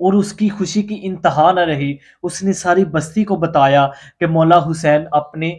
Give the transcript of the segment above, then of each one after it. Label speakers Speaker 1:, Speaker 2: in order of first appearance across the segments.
Speaker 1: اور اس کی خوشی کی انتہا نہ رہی۔ اس نے ساری بستی کو بتایا کہ مولا حسین اپنے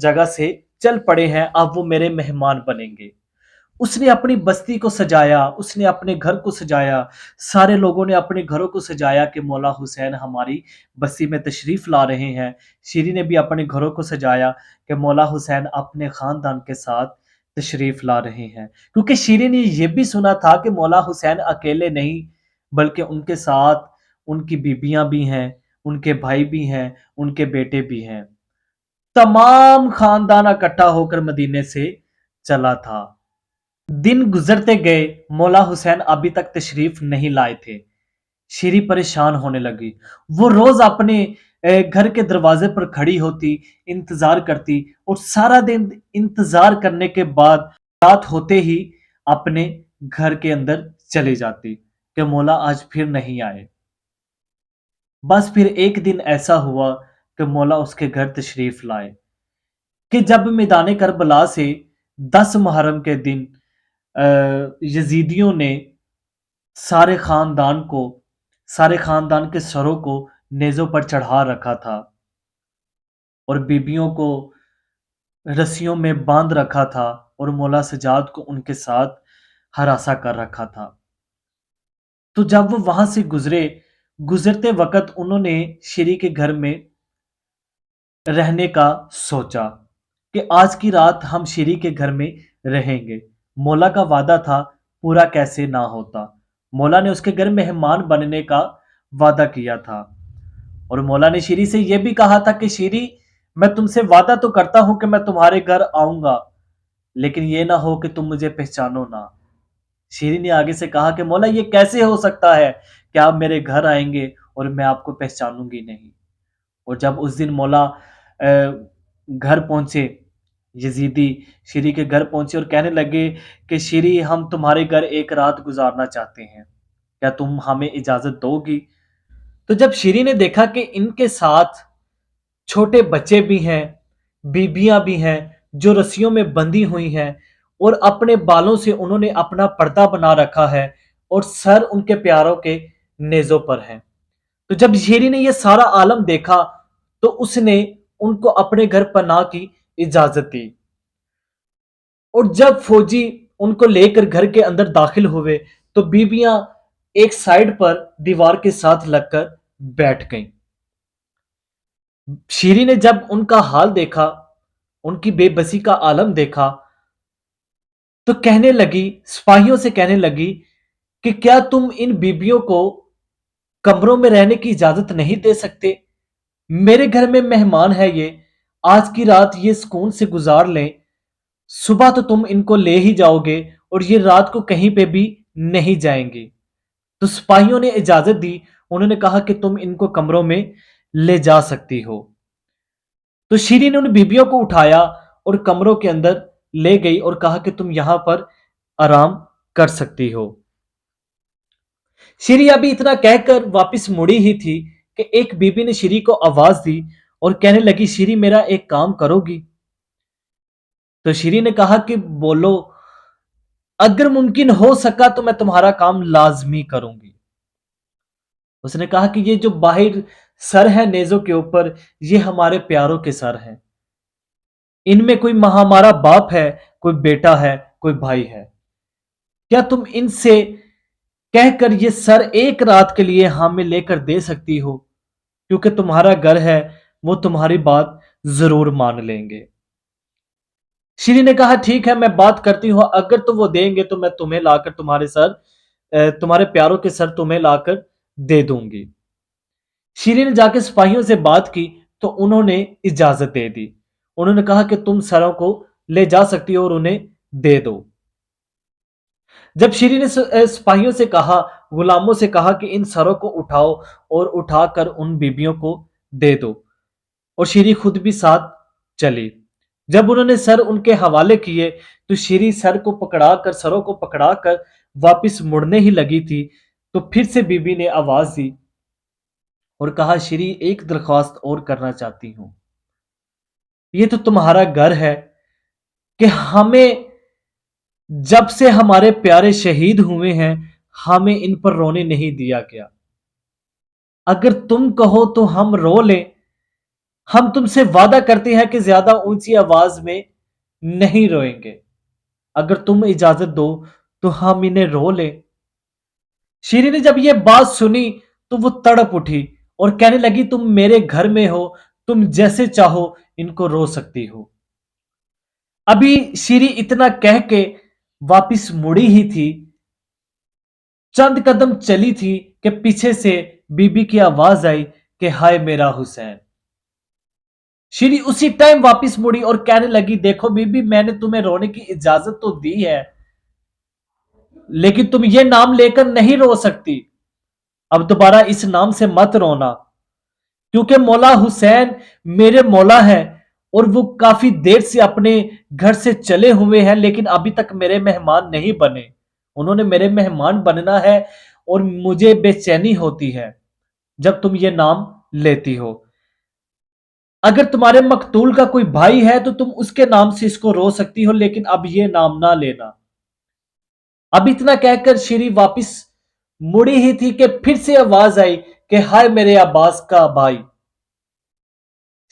Speaker 1: جگہ سے چل پڑے ہیں، اب وہ میرے مہمان بنیں گے۔ اس نے اپنی بستی کو سجایا، اس نے اپنے گھر کو سجایا، سارے لوگوں نے اپنے گھروں کو سجایا کہ مولا حسین ہماری بستی میں تشریف لا رہے ہیں۔ شیری نے بھی اپنے گھروں کو سجایا کہ مولا حسین اپنے خاندان کے ساتھ تشریف لا رہے ہیں، کیونکہ شیری نے یہ بھی سنا تھا کہ مولا حسین اکیلے نہیں، بلکہ ان کے ساتھ ان کی بیویاں بھی ہیں، ان کے بھائی بھی ہیں، ان کے بیٹے بھی ہیں۔ تمام خاندان اکٹھا ہو کر مدینے سے چلا تھا۔ دن گزرتے گئے، مولا حسین ابھی تک تشریف نہیں لائے تھے۔ شیری پریشان ہونے لگی۔ وہ روز اپنے گھر کے دروازے پر کھڑی ہوتی، انتظار کرتی، اور سارا دن انتظار کرنے کے بعد رات ہوتے ہی اپنے گھر کے اندر چلی جاتی کہ مولا آج پھر نہیں آئے۔ بس پھر ایک دن ایسا ہوا کہ مولا اس کے گھر تشریف لائے کہ جب میدان کربلا سے 10 محرم کے دن یزیدیوں نے سارے خاندان کو سارے خاندان کے سروں کو نیزوں پر چڑھا رکھا تھا اور بیبیوں کو رسیوں میں باندھ رکھا تھا اور مولا سجاد کو ان کے ساتھ ہراساں کر رکھا تھا، تو جب وہ وہاں سے گزرتے وقت انہوں نے شیری کے گھر میں رہنے کا سوچا کہ آج کی رات ہم شیری کے گھر میں رہیں گے۔ مولا کا وعدہ تھا، پورا کیسے نہ ہوتا۔ مولا نے اس کے گھر مہمان بننے کا وعدہ کیا تھا، اور مولا نے شیری سے یہ بھی کہا تھا کہ شیری، میں تم سے وعدہ تو کرتا ہوں کہ میں تمہارے گھر آؤں گا، لیکن یہ نہ ہو کہ تم مجھے پہچانو نہ۔ شیری نے آگے سے کہا کہ مولا یہ کیسے ہو سکتا ہے کہ آپ میرے گھر آئیں گے اور میں آپ کو پہچانوں گی نہیں۔ اور جب اس دن مولا گھر پہنچے، یزیدی شیری کے گھر پہنچے اور کہنے لگے کہ شیری، ہم تمہارے گھر ایک رات گزارنا چاہتے ہیں، کیا تم ہمیں اجازت دو گی؟ تو جب شیری نے دیکھا کہ ان کے ساتھ چھوٹے بچے بھی ہیں، بیبیاں بھی ہیں جو رسیوں میں بندھی ہوئی ہیں، اور اپنے بالوں سے انہوں نے اپنا پردہ بنا رکھا ہے، اور سر ان کے پیاروں کے نیزوں پر ہیں، تو جب شیری نے یہ سارا عالم دیکھا تو اس نے ان کو اپنے گھر پناہ کی اجازت دی۔ اور جب فوجی ان کو لے کر گھر کے اندر داخل ہوئے تو بیویاں ایک سائیڈ پر دیوار کے ساتھ لگ کر بیٹھ گئیں۔ شیری نے جب ان کا حال دیکھا، ان کی بے بسی کا عالم دیکھا، تو کہنے لگی، سپاہیوں سے کہنے لگی کہ کیا تم ان بیبیوں کو کمروں میں رہنے کی اجازت نہیں دے سکتے؟ میرے گھر میں مہمان ہے، یہ آج کی رات یہ سکون سے گزار لیں، صبح تو تم ان کو لے ہی جاؤ گے اور یہ رات کو کہیں پہ بھی نہیں جائیں گے۔ تو سپاہیوں نے اجازت دی، انہوں نے کہا کہ تم ان کو کمروں میں لے جا سکتی ہو۔ تو شیری نے ان بیبیوں کو اٹھایا اور کمروں کے اندر لے گئی اور کہا کہ تم یہاں پر آرام کر سکتی ہو۔ شیری ابھی اتنا کہہ کر واپس مڑی ہی تھی کہ ایک بی بی نے شیری کو آواز دی اور کہنے لگی، شیری میرا ایک کام کرو گی؟ تو شیری نے کہا کہ بولو، اگر ممکن ہو سکا تو میں تمہارا کام لازمی کروں گی۔ اس نے کہا کہ یہ جو باہر سر ہے نیزوں کے اوپر، یہ ہمارے پیاروں کے سر ہیں، ان میں کوئی ہمارا باپ ہے، کوئی بیٹا ہے، کوئی بھائی ہے، کیا تم ان سے کہہ کر یہ سر ایک رات کے لیے ہمیں لے کر دے سکتی ہو؟ کیونکہ تمہارا گھر ہے، وہ تمہاری بات ضرور مان لیں گے۔ شیری نے کہا ٹھیک ہے، میں بات کرتی ہوں، اگر تو وہ دیں گے تو میں تمہیں لا کر تمہارے پیاروں کے سر تمہیں لا کر دے دوں گی۔ شیری نے جا کے سپاہیوں سے بات کی تو انہوں نے اجازت دے دی، انہوں نے کہا کہ تم سروں کو لے جا سکتی ہو اور انہیں دے دو۔ جب شیری نے سپاہیوں سے کہا، غلاموں سے کہا کہ ان سروں کو اٹھاؤ اور اٹھا کر ان بیبیوں کو دے دو، اور شیری خود بھی ساتھ چلی۔ جب انہوں نے سر ان کے حوالے کیے تو شیری سروں کو پکڑا کر واپس مڑنے ہی لگی تھی، تو پھر سے بی بی نے آواز دی اور کہا، شیری ایک درخواست اور کرنا چاہتی ہوں، یہ تو تمہارا گھر ہے کہ ہمیں جب سے ہمارے پیارے شہید ہوئے ہیں ہمیں ان پر رونے نہیں دیا گیا۔ اگر تم کہو تو ہم رو لیں، ہم تم سے وعدہ کرتے ہیں کہ زیادہ اونچی آواز میں نہیں روئیں گے۔ اگر تم اجازت دو تو ہم انہیں رو لیں۔ شیری نے جب یہ بات سنی تو وہ تڑپ اٹھی اور کہنے لگی تم میرے گھر میں ہو، تم جیسے چاہو ان کو رو سکتی ہو۔ ابھی شیری اتنا کہہ کے واپس مڑی ہی تھی، چند قدم چلی تھی کہ پیچھے سے بی بی کی آواز آئی کہ ہائے میرا حسین۔ شیری اسی ٹائم واپس مڑی اور کہنے لگی دیکھو بی بی، میں نے تمہیں رونے کی اجازت تو دی ہے، لیکن تم یہ نام لے کر نہیں رو سکتی، اب دوبارہ اس نام سے مت رونا، کیونکہ مولا حسین میرے مولا ہے اور وہ کافی دیر سے اپنے گھر سے چلے ہوئے ہیں لیکن ابھی تک میرے مہمان نہیں بنے۔ انہوں نے میرے مہمان بننا ہے اور مجھے بے چینی ہوتی ہے جب تم یہ نام لیتی ہو۔ اگر تمہارے مقتول کا کوئی بھائی ہے تو تم اس کے نام سے اس کو رو سکتی ہو، لیکن اب یہ نام نہ لینا۔ اب اتنا کہہ کر شیری واپس مڑی ہی تھی کہ پھر سے آواز آئی کہ ہائے میرے عباس کا بھائی۔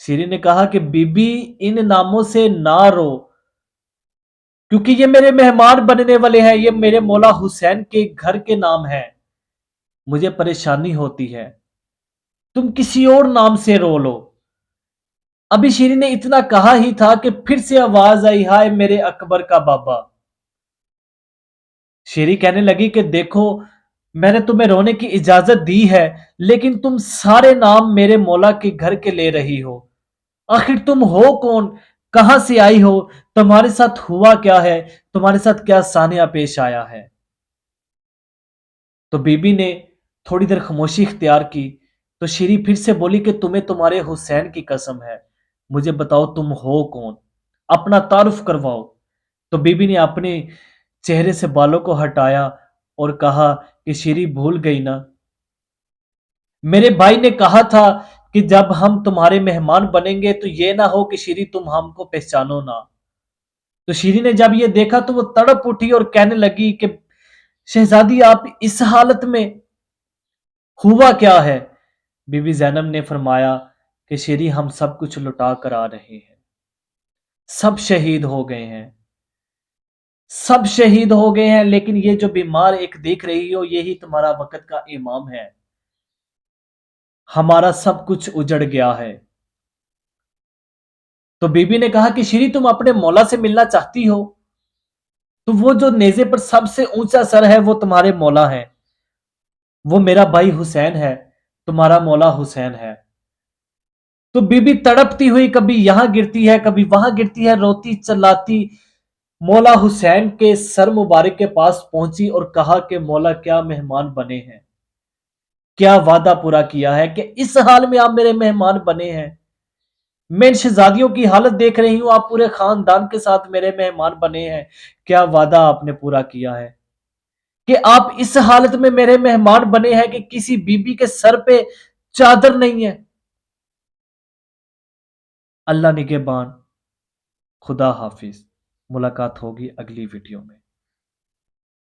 Speaker 1: شیری نے کہا کہ بی بی ان ناموں سے نہ رو، کیونکہ یہ میرے مہمان بننے والے ہیں، یہ میرے مولا حسین کے گھر کے نام ہیں، مجھے پریشانی ہوتی ہے، تم کسی اور نام سے رو لو۔ ابھی شیری نے اتنا کہا ہی تھا کہ پھر سے آواز آئی ہائے میرے اکبر کا بابا۔ شیری کہنے لگی کہ دیکھو میں نے تمہیں رونے کی اجازت دی ہے، لیکن تم سارے نام میرے مولا کے گھر کے لے رہی ہو۔ آخر تم ہو کون، کہاں سے آئی ہو، تمہارے ساتھ ہوا کیا ہے، تمہارے ساتھ کیا سانیہ پیش آیا ہے؟ تو بی بی نے تھوڑی دیر خاموشی اختیار کی تو شیری پھر سے بولی کہ تمہیں تمہارے حسین کی قسم ہے، مجھے بتاؤ تم ہو کون، اپنا تعارف کرواؤ۔ تو بی بی نے اپنے چہرے سے بالوں کو ہٹایا اور کہا کہ شیری بھول گئی نا، میرے بھائی نے کہا تھا کہ جب ہم تمہارے مہمان بنیں گے تو یہ نہ ہو کہ شیری تم ہم کو پہچانو نہ۔ تو شیری نے جب یہ دیکھا تو وہ تڑپ اٹھی اور کہنے لگی کہ شہزادی آپ اس حالت میں، ہوا کیا ہے؟ بی بی زینب نے فرمایا کہ شیری ہم سب کچھ لٹا کر آ رہے ہیں، سب شہید ہو گئے ہیں، سب شہید ہو گئے ہیں، لیکن یہ جو بیمار ایک دیکھ رہی ہو یہی تمہارا وقت کا امام ہے، ہمارا سب کچھ اجڑ گیا ہے۔ تو بی بی نے کہا کہ شیری تم اپنے مولا سے ملنا چاہتی ہو، تو وہ جو نیزے پر سب سے اونچا سر ہے وہ تمہارے مولا ہے، وہ میرا بھائی حسین ہے، تمہارا مولا حسین ہے۔ تو بی بی تڑپتی ہوئی کبھی یہاں گرتی ہے کبھی وہاں گرتی ہے، روتی چلاتی مولا حسین کے سر مبارک کے پاس پہنچی اور کہا کہ مولا کیا مہمان بنے ہیں، کیا وعدہ پورا کیا ہے کہ اس حال میں آپ میرے مہمان بنے ہیں؟ میں ان شہزادیوں کی حالت دیکھ رہی ہوں، آپ پورے خاندان کے ساتھ میرے مہمان بنے ہیں، کیا وعدہ آپ نے پورا کیا ہے کہ آپ اس حالت میں میرے مہمان بنے ہیں کہ کسی بی بی کے سر پہ چادر نہیں ہے؟ اللہ نگہبان، خدا حافظ، ملاقات ہوگی اگلی ویڈیو میں۔